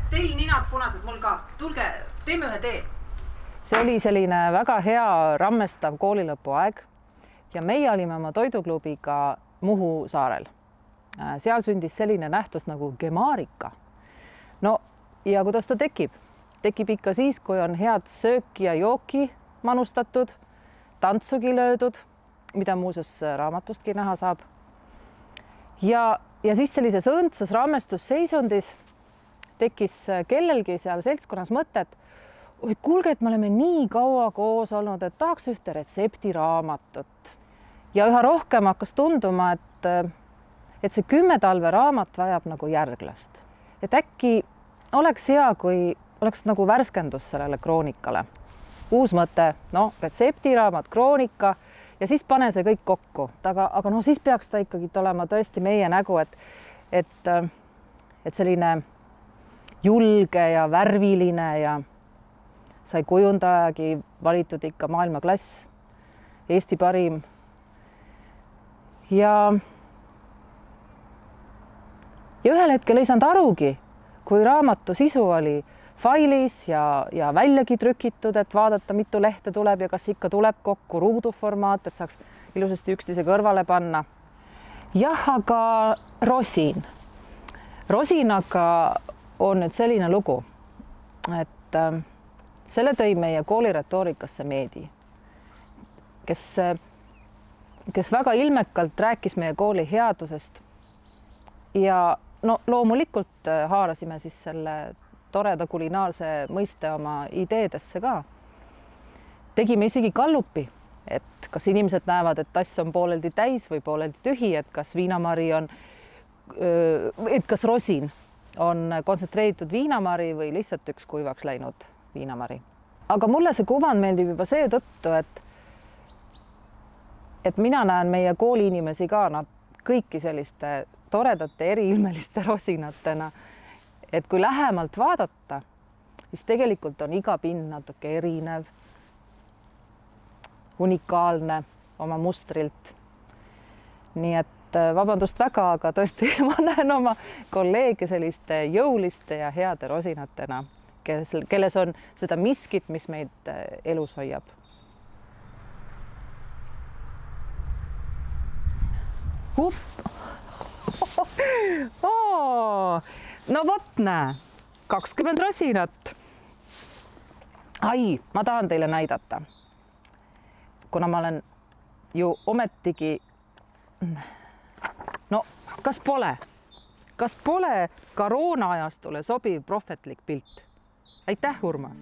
teil ninad punased, mul ka. Tulge, teeme ühe tee. See oli selline väga hea rammestav koolilõpuaeg ja meie olime oma toiduklubiga Muhu saarel. Seal sündis selline nähtus nagu gemaarika. No ja kuidas ta tekib? Tekib ikka siis, kui on head sööki ja jooki manustatud, tantsugi löödud, mida muuseas raamatustki näha saab. Ja siis sellises õndsas rammestusseisundis tekkis kellelgi seal seltskonnas mõtet, oi kuulge, et me oleme nii kaua koos olnud, et tahaks ühte retseptiraamatut. Ja üha rohkem hakkas tunduma, et see 10 talve raamat vajab nagu järglast. Et äkki oleks hea, kui oleks nagu värskendus sellele kroonikale. Uus mõte, no retseptiraamat, kroonika ja siis pane see kõik kokku. Aga no siis peaks ta ikkagi olema tõesti meie nägu, et selline julge ja värviline ja sai kujundajagi valitud ikka maailmaklass, Eesti parim. Ja ühel hetkel ei saanud arugi, kui raamatu sisu oli failis ja väljagi trükitud, et vaadata, mitu lehte tuleb ja kas ikka tuleb kokku ruuduformaat, et saaks ilusasti üksteise kõrvale panna. Jah, aga rosin. Rosinaga on nüüd selline lugu, et selle tõi meie kooli retoorikasse Meedi, kes väga ilmekalt rääkis meie kooli headusest ja no loomulikult haarasime siis selle toreda kulinaarse mõiste oma ideedesse ka. Tegime isegi gallupi, et kas inimesed näevad, et tass on pooleldi täis või pooleldi tühi, et kas viinamari on, et kas rosin on kontsentreeritud viinamari või lihtsalt üks kuivaks läinud viinamari. Aga mulle see kuvand meeldib juba seetõttu, et mina näen meie kooli inimesi ka nad kõiki selliste toredate eriilmeliste rosinatena. Et kui lähemalt vaadata, siis tegelikult on iga pind natuke erinev, unikaalne oma mustrilt. Nii et vabandust väga, aga tõesti ma näen oma kolleege selliste jõuliste ja heade rosinatena, kelles on seda miskit, mis meid elus hoiab. No vot näe, 20 rosinat. Ai, ma tahan teile näidata. Kuna ma olen ju ometigi... No, kas pole koroona ajastule sobiv prohvetlik pilt? Aitäh, Urmas!